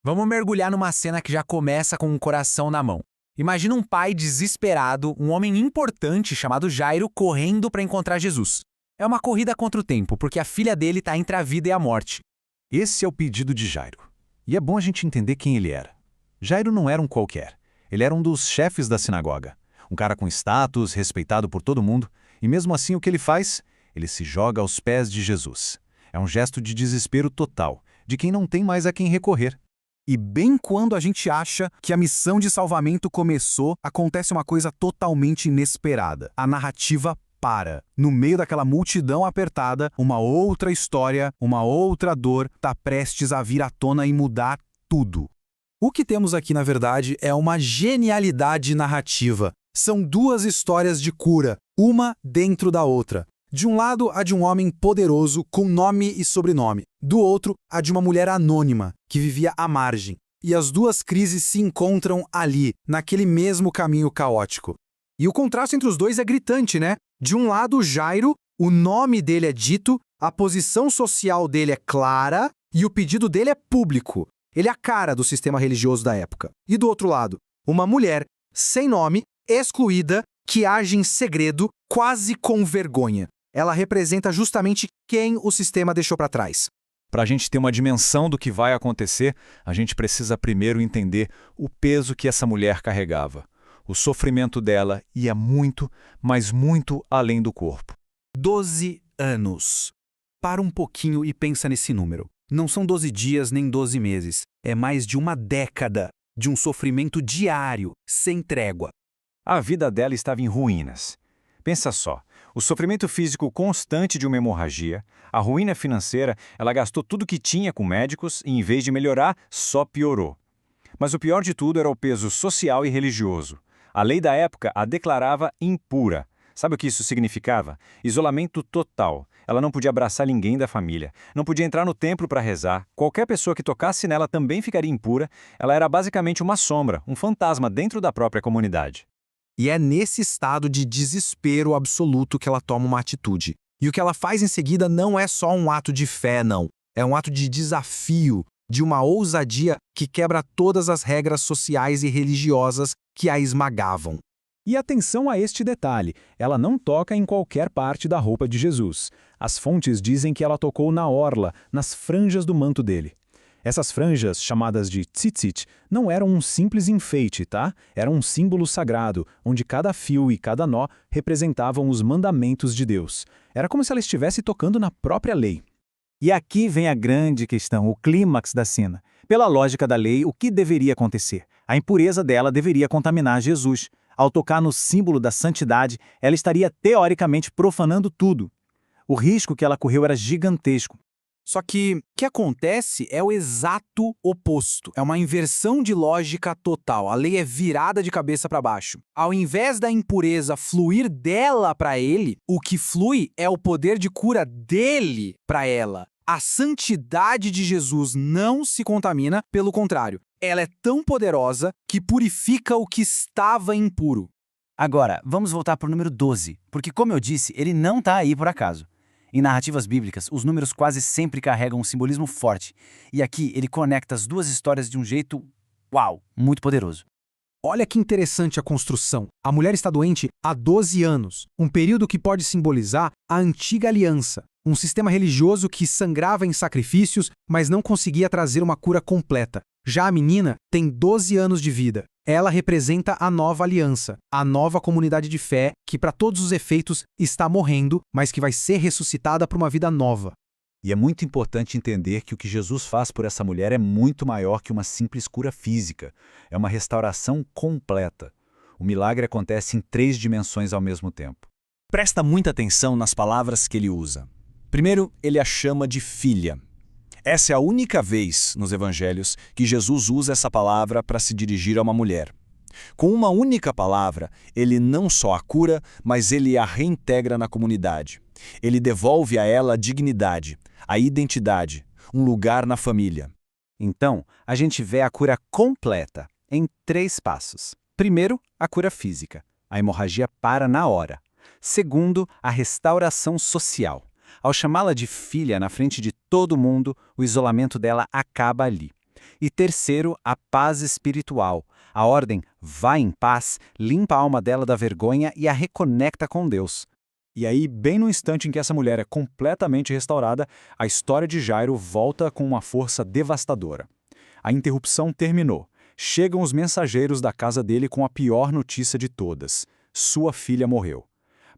Vamos mergulhar numa cena que já começa com um coração na mão. Imagina um pai desesperado, um homem importante chamado Jairo correndo para encontrar Jesus. É uma corrida contra o tempo, porque a filha dele está entre a vida e a morte. Esse é o pedido de Jairo. E é bom a gente entender quem ele era. Jairo não era um qualquer. Ele era um dos chefes da sinagoga. Um cara com status, respeitado por todo mundo. E mesmo assim o que ele faz? Ele se joga aos pés de Jesus. É um gesto de desespero total, de quem não tem mais a quem recorrer. E bem quando a gente acha que a missão de salvamento começou, acontece uma coisa totalmente inesperada. A narrativa para. No meio daquela multidão apertada, uma outra história, uma outra dor, está prestes a vir à tona e mudar tudo. O que temos aqui, na verdade, é uma genialidade narrativa. São duas histórias de cura, uma dentro da outra. De um lado, a de um homem poderoso com nome e sobrenome. Do outro, a de uma mulher anônima, que vivia à margem. E as duas crises se encontram ali, naquele mesmo caminho caótico. E o contraste entre os dois é gritante, né? De um lado, Jairo, o nome dele é dito, a posição social dele é clara e o pedido dele é público. Ele é a cara do sistema religioso da época. E do outro lado, uma mulher sem nome, excluída, que age em segredo, quase com vergonha. Ela representa justamente quem o sistema deixou para trás. Para a gente ter uma dimensão do que vai acontecer, a gente precisa primeiro entender o peso que essa mulher carregava. O sofrimento dela ia muito, mas muito além do corpo. 12 anos. Para um pouquinho e pensa nesse número. Não são 12 dias nem 12 meses. É mais de uma década de um sofrimento diário, sem trégua. A vida dela estava em ruínas. Pensa só, o sofrimento físico constante de uma hemorragia, a ruína financeira, ela gastou tudo que tinha com médicos e, em vez de melhorar, só piorou. Mas o pior de tudo era o peso social e religioso. A lei da época a declarava impura. Sabe o que isso significava? Isolamento total. Ela não podia abraçar ninguém da família, não podia entrar no templo para rezar. Qualquer pessoa que tocasse nela também ficaria impura. Ela era basicamente uma sombra, um fantasma dentro da própria comunidade. E é nesse estado de desespero absoluto que ela toma uma atitude. E o que ela faz em seguida não é só um ato de fé, não. É um ato de desafio, de uma ousadia que quebra todas as regras sociais e religiosas que a esmagavam. E atenção a este detalhe, ela não toca em qualquer parte da roupa de Jesus. As fontes dizem que ela tocou na orla, nas franjas do manto dele. Essas franjas, chamadas de tzitzit, não eram um simples enfeite, tá? Era um símbolo sagrado, onde cada fio e cada nó representavam os mandamentos de Deus. Era como se ela estivesse tocando na própria lei. E aqui vem a grande questão, o clímax da cena. Pela lógica da lei, o que deveria acontecer? A impureza dela deveria contaminar Jesus. Ao tocar no símbolo da santidade, ela estaria teoricamente profanando tudo. O risco que ela correu era gigantesco. Só que o que acontece é o exato oposto. É uma inversão de lógica total. A lei é virada de cabeça para baixo. Ao invés da impureza fluir dela para ele, o que flui é o poder de cura dele para ela. A santidade de Jesus não se contamina, pelo contrário. Ela é tão poderosa que purifica o que estava impuro. Agora, vamos voltar para o número 12, porque como eu disse, ele não está aí por acaso. Em narrativas bíblicas, os números quase sempre carregam um simbolismo forte. E aqui ele conecta as duas histórias de um jeito, uau, muito poderoso. Olha que interessante a construção. A mulher está doente há 12 anos, um período que pode simbolizar a antiga aliança, um sistema religioso que sangrava em sacrifícios, mas não conseguia trazer uma cura completa. Já a menina tem 12 anos de vida. Ela representa a nova aliança, a nova comunidade de fé que, para todos os efeitos, está morrendo, mas que vai ser ressuscitada para uma vida nova. E é muito importante entender que o que Jesus faz por essa mulher é muito maior que uma simples cura física. É uma restauração completa. O milagre acontece em 3 dimensões ao mesmo tempo. Presta muita atenção nas palavras que ele usa. Primeiro, ele a chama de filha. Essa é a única vez nos evangelhos que Jesus usa essa palavra para se dirigir a uma mulher. Com uma única palavra, ele não só a cura, mas ele a reintegra na comunidade. Ele devolve a ela a dignidade, a identidade, um lugar na família. Então, a gente vê a cura completa, em 3 passos. Primeiro, a cura física. A hemorragia para na hora. Segundo, a restauração social. Ao chamá-la de filha na frente de todo mundo, o isolamento dela acaba ali. E terceiro, a paz espiritual. A ordem vá em paz, limpa a alma dela da vergonha e a reconecta com Deus. E aí, bem no instante em que essa mulher é completamente restaurada, a história de Jairo volta com uma força devastadora. A interrupção terminou. Chegam os mensageiros da casa dele com a pior notícia de todas: sua filha morreu.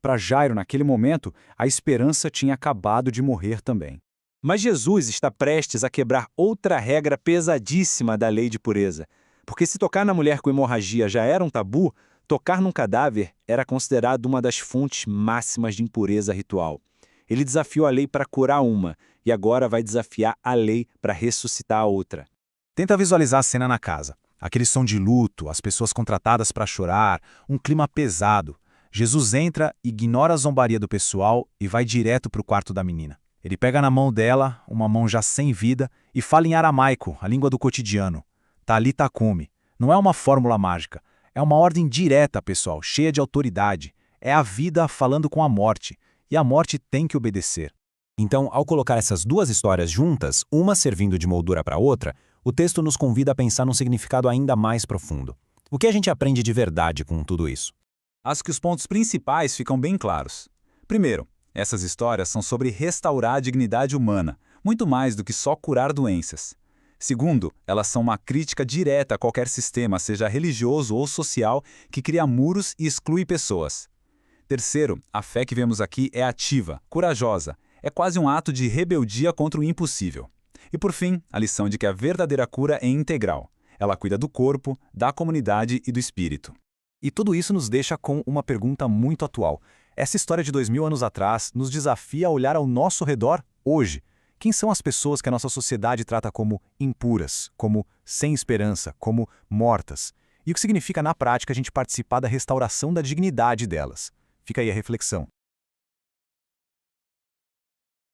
Para Jairo, naquele momento, a esperança tinha acabado de morrer também. Mas Jesus está prestes a quebrar outra regra pesadíssima da lei de pureza. Porque se tocar na mulher com hemorragia já era um tabu, tocar num cadáver era considerado uma das fontes máximas de impureza ritual. Ele desafiou a lei para curar uma, e agora vai desafiar a lei para ressuscitar a outra. Tenta visualizar a cena na casa. Aquele som de luto, as pessoas contratadas para chorar, um clima pesado. Jesus entra, ignora a zombaria do pessoal e vai direto para o quarto da menina. Ele pega na mão dela, uma mão já sem vida, e fala em aramaico, a língua do cotidiano. Talita cumi. Não é uma fórmula mágica. É uma ordem direta, pessoal, cheia de autoridade. É a vida falando com a morte. E a morte tem que obedecer. Então, ao colocar essas duas histórias juntas, uma servindo de moldura para a outra, o texto nos convida a pensar num significado ainda mais profundo. O que a gente aprende de verdade com tudo isso? Acho que os pontos principais ficam bem claros. Primeiro, essas histórias são sobre restaurar a dignidade humana, muito mais do que só curar doenças. Segundo, elas são uma crítica direta a qualquer sistema, seja religioso ou social, que cria muros e exclui pessoas. Terceiro, a fé que vemos aqui é ativa, corajosa, é quase um ato de rebeldia contra o impossível. E por fim, a lição de que a verdadeira cura é integral. Ela cuida do corpo, da comunidade e do espírito. E tudo isso nos deixa com uma pergunta muito atual. Essa história de 2000 anos atrás nos desafia a olhar ao nosso redor hoje. Quem são as pessoas que a nossa sociedade trata como impuras, como sem esperança, como mortas? E o que significa na prática a gente participar da restauração da dignidade delas? Fica aí a reflexão.